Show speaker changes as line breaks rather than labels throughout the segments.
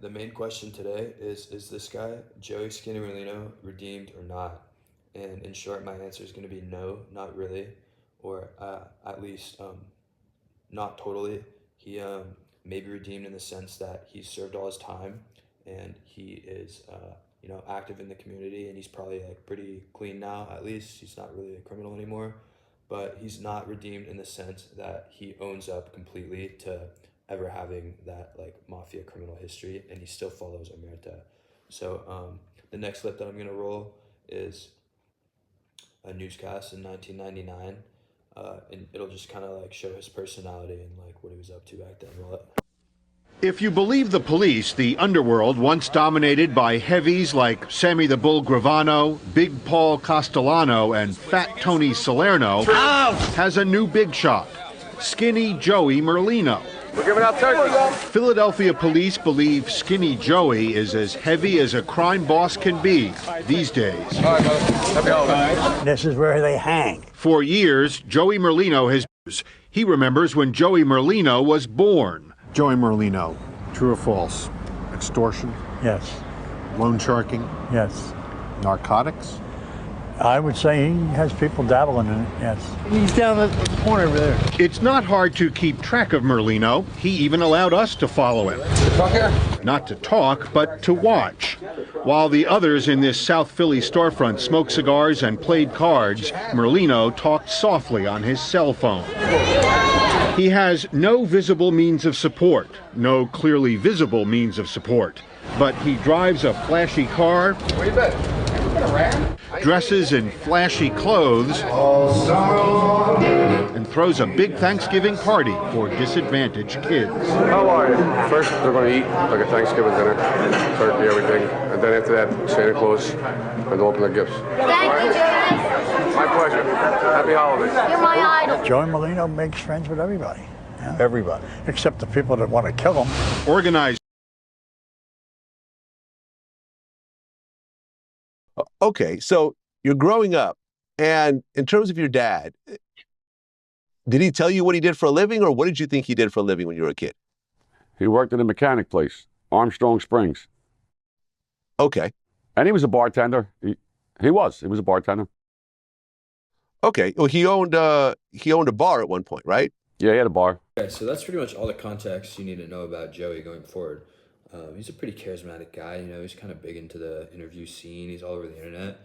The main question today is this guy, Joey Skinny Merlino, redeemed or not? And in short, my answer is going to be no, not really, or at least not totally. He may be redeemed in the sense that he served all his time and he is, active in the community and he's probably like pretty clean now, at least. He's not really a criminal anymore. But he's not redeemed in the sense that he owns up completely to ever having that like mafia criminal history and he still follows Omerta. So the next clip that I'm gonna roll is a newscast in 1999, and it'll just kind of like show his personality and like what he was up to back then. Roll it.
If you believe the police, the underworld, once dominated by heavies like Sammy the Bull Gravano, Big Paul Castellano, and Fat Tony Salerno, has a new big shot, Skinny Joey Merlino.
We're giving out turkeys.
Philadelphia police believe Skinny Joey is as heavy as a crime boss can be these days.
All right, brother. Happy holidays.
This is where they hang.
For years, Joey Merlino has... He remembers when Joey Merlino was born.
Joey Merlino, true or false? Extortion,
Yes,
loan sharking,
yes.
narcotics?
I would say he has people dabbling in it, yes.
He's down the corner over there.
It's not hard to keep track of Merlino. He even allowed us to follow him. Not to talk, but to watch. While the others in this South Philly storefront smoked cigars and played cards, Merlino talked softly on his cell phone. He has no visible means of support, no clearly visible means of support. But he drives a flashy car, dresses in flashy clothes, and throws a big Thanksgiving party for disadvantaged kids.
How are you? First, they're going to eat like a Thanksgiving dinner, turkey, everything. And then after that, Santa Claus, and they'll open their gifts.
Thank you, Jonas.
My pleasure. Happy holidays.
You're my idol.
Joey Merlino makes friends with everybody. Yeah?
Everybody.
Except the people that want to kill him.
Organized.
Okay, so you're growing up, and in terms of your dad, did he tell you what he did for a living, or what did you think he did for a living when you were a kid?
He worked at a mechanic place, Armstrong Springs.
Okay.
And he was a bartender. He was a bartender.
Okay. Well, he owned a bar at one point, right?
Yeah, he had a bar.
Okay, so that's pretty much all the context you need to know about Joey going forward. He's a pretty charismatic guy, he's kind of big into the interview scene. He's all over the internet.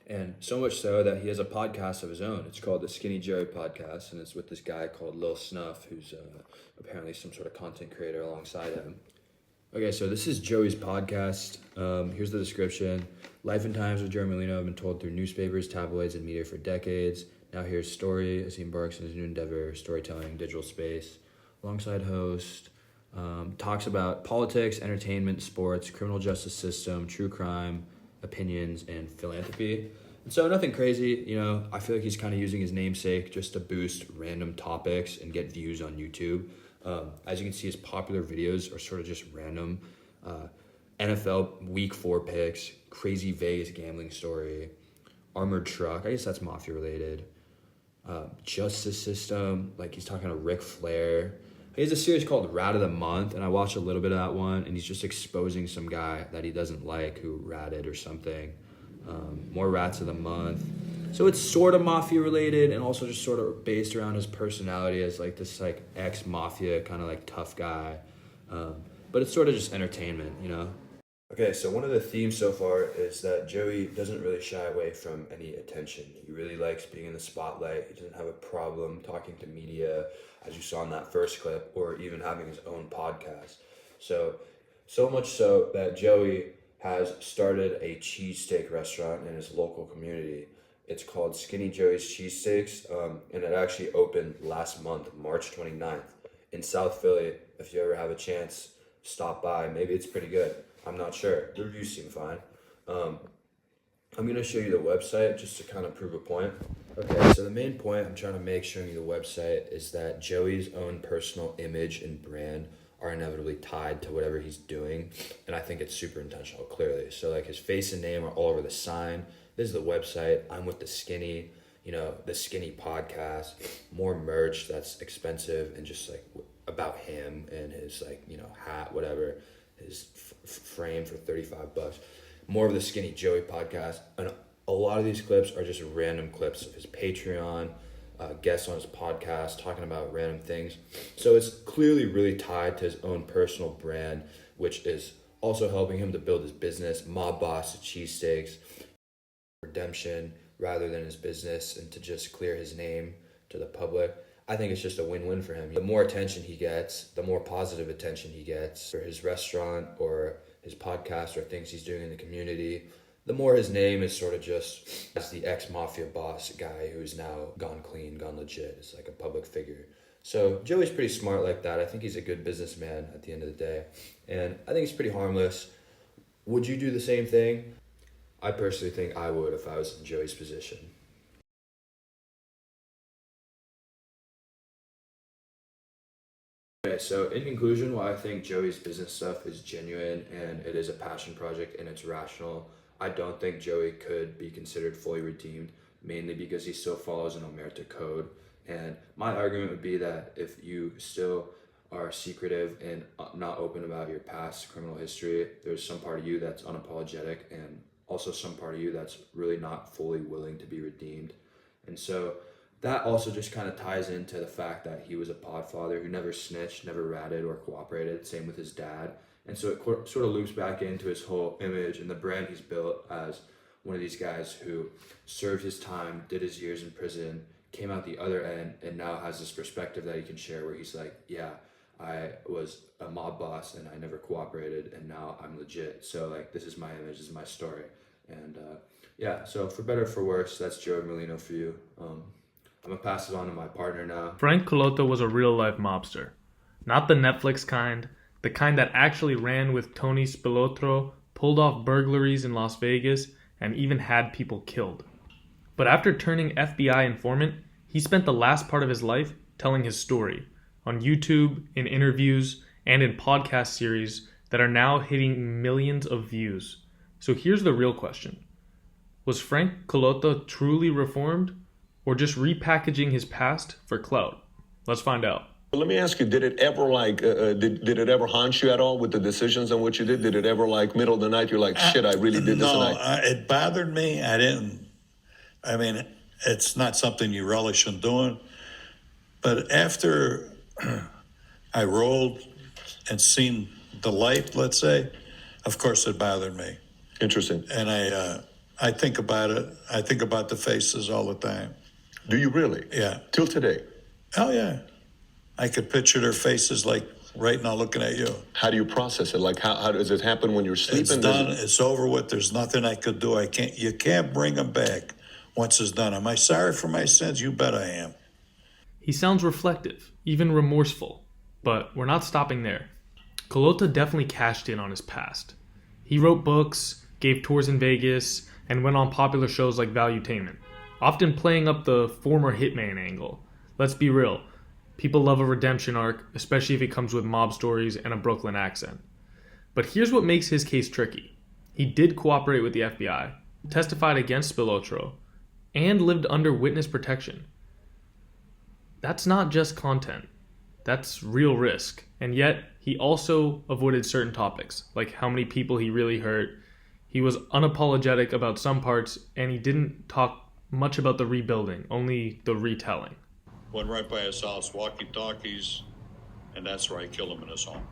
And so much so that he has a podcast of his own. It's called the Skinny Joey Podcast, and it's with this guy called Lil Snuff, who's apparently some sort of content creator alongside him. Okay, so this is Joey's podcast. Here's the description. Life and times of Joey Merlino have been told through newspapers, tabloids, and media for decades. Now here's story as he embarks on his new endeavor, storytelling, digital space, alongside host. Talks about politics, entertainment, sports, criminal justice system, true crime, opinions, and philanthropy. And so nothing crazy, I feel like he's kind of using his namesake just to boost random topics and get views on YouTube. As you can see, his popular videos are sort of just random. NFL Week 4 picks, crazy Vegas gambling story, armored truck, I guess that's Mafia related, justice system, like he's talking to Ric Flair. He has a series called Rat of the Month, and I watched a little bit of that one, and he's just exposing some guy that he doesn't like who ratted or something. More Rats of the Month. So it's sort of Mafia related and also just sort of based around his personality as like this like ex-Mafia kind of like tough guy. But it's sort of just entertainment, Okay, so one of the themes so far is that Joey doesn't really shy away from any attention. He really likes being in the spotlight. He doesn't have a problem talking to media, as you saw in that first clip, or even having his own podcast. So much so that Joey has started a cheesesteak restaurant in his local community. It's called Skinny Joey's Cheesesteaks, and it actually opened last month, March 29th, in South Philly. If you ever have a chance, stop by. Maybe it's pretty good. I'm not sure. The reviews seem fine. I'm going to show you the website just to kind of prove a point. Okay, so the main point I'm trying to make showing you the website is that Joey's own personal image and brand are inevitably tied to whatever he's doing, and I think it's super intentional, clearly. So like his face and name are all over the sign. This is the website. I'm with the Skinny, the Skinny podcast, more merch that's expensive and just like about him and his like, hat, whatever. his frame for $35. More of the Skinny Joey podcast, and a lot of these clips are just random clips of his Patreon, guests on his podcast talking about random things. So it's clearly really tied to his own personal brand, which is also helping him to build his business, Mob Boss to Cheesesteaks, redemption rather than his business, and to just clear his name to the public. I think it's just a win-win for him. The more attention he gets, the more positive attention he gets for his restaurant or his podcast or things he's doing in the community, the more his name is sort of just as the ex-Mafia boss guy who's now gone clean, gone legit. It's like a public figure. So Joey's pretty smart like that. I think he's a good businessman at the end of the day. And I think he's pretty harmless. Would you do the same thing? I personally think I would if I was in Joey's position. Okay, so in conclusion, while I think Joey's business stuff is genuine and it is a passion project and it's rational, I don't think Joey could be considered fully redeemed, mainly because he still follows an omerta code. And my argument would be that if you still are secretive and not open about your past criminal history, there's some part of you that's unapologetic and also some part of you that's really not fully willing to be redeemed. And so that also just kind of ties into the fact that he was a podfather who never snitched, never ratted or cooperated, same with his dad. And so it sort of loops back into his whole image and the brand he's built as one of these guys who served his time, did his years in prison, came out the other end, and now has this perspective that he can share where he's like, yeah, I was a mob boss and I never cooperated and now I'm legit. So like, this is my image, this is my story. And yeah, so for better or for worse, that's Joey Merlino for you. I'm gonna pass it on to my partner now.
Frank Cullotta was a real-life mobster. Not the Netflix kind, the kind that actually ran with Tony Spilotro, pulled off burglaries in Las Vegas, and even had people killed. But after turning FBI informant, he spent the last part of his life telling his story on YouTube, in interviews, and in podcast series that are now hitting millions of views. So here's the real question. Was Frank Cullotta truly reformed, or just repackaging his past for clout? Let's find out.
Let me ask you, did it ever did it ever haunt you at all with the decisions on what you did? Did it ever middle of the night, you're like, shit, I really did this?
No, it bothered me. I mean, it's not something you relish in doing. But after I rolled and seen the light, let's say, of course it bothered me.
Interesting.
And I think about it. I think about the faces all the time.
Do you really?
Yeah.
Till today?
Oh, yeah. I could picture their faces like right now looking at you.
How do you process it? Like, how does it happen when you're sleeping?
It's done. It's over with. There's nothing I could do. You can't bring them back once it's done. Am I sorry for my sins? You bet I am.
He sounds reflective, even remorseful. But we're not stopping there. Cullotta definitely cashed in on his past. He wrote books, gave tours in Vegas, and went on popular shows like Valuetainment, often playing up the former hitman angle. Let's be real. People love a redemption arc, especially if it comes with mob stories and a Brooklyn accent. But here's what makes his case tricky. He did cooperate with the FBI, testified against Spilotro, and lived under witness protection. That's not just content. That's real risk. And yet, he also avoided certain topics, like how many people he really hurt. He was unapologetic about some parts, and he didn't talk much about the rebuilding, only the retelling.
Went right by his house, walkie-talkies, and that's where I killed him in his home.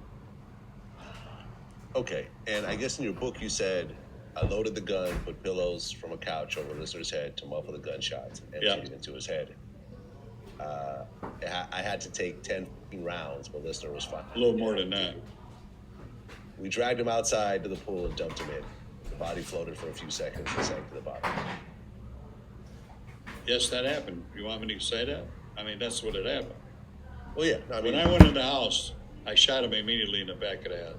Okay, and I guess in your book you said, I loaded the gun, put pillows from a couch over the listener's head to muffle the gunshots, and emptied it into his head. I had to take 10 rounds, but listener was fine.
A little more than that.
We dragged him outside to the pool and dumped him in. The body floated for a few seconds and sank to the bottom.
Yes, that happened. You want me to say that? I mean, that's what it happened.
Well, yeah. I mean,
when I went in the house, I shot him immediately in the back of the head.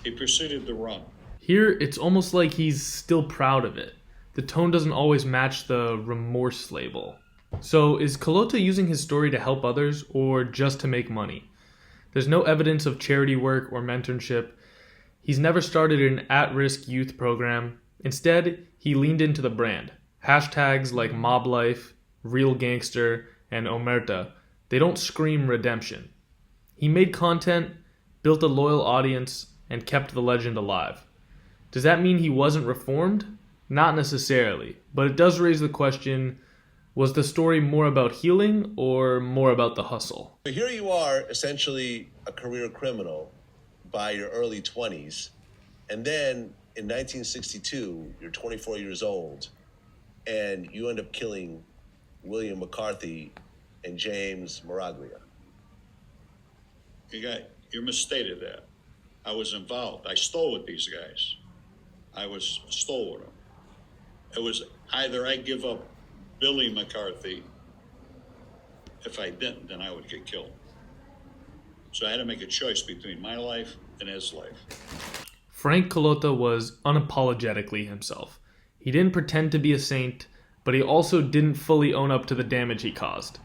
He proceeded to run.
Here, it's almost like he's still proud of it. The tone doesn't always match the remorse label. So, is Cullotta using his story to help others or just to make money? There's no evidence of charity work or mentorship. He's never started an at-risk youth program. Instead, he leaned into the brand. Hashtags like mob life, real gangster, and omerta, they don't scream redemption. He made content, built a loyal audience, and kept the legend alive. Does that mean he wasn't reformed? Not necessarily, but it does raise the question, was the story more about healing or more about the hustle?
But here you are, essentially a career criminal by your early 20s, and then in 1962, you're 24 years old, and you end up killing William McCarthy and James Maraglia.
You misstated that. I was involved. I stole with these guys. I stole with them. It was either I give up Billy McCarthy. If I didn't, then I would get killed. So I had to make a choice between my life and his life.
Frank Cullotta was unapologetically himself. He didn't pretend to be a saint, but he also didn't fully own up to the damage he caused.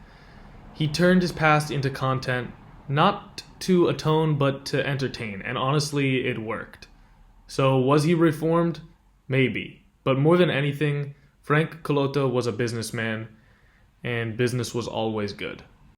He turned his past into content, not to atone but to entertain, and honestly, it worked. So was he reformed? Maybe. But more than anything, Frank Cullotta was a businessman, and business was always good.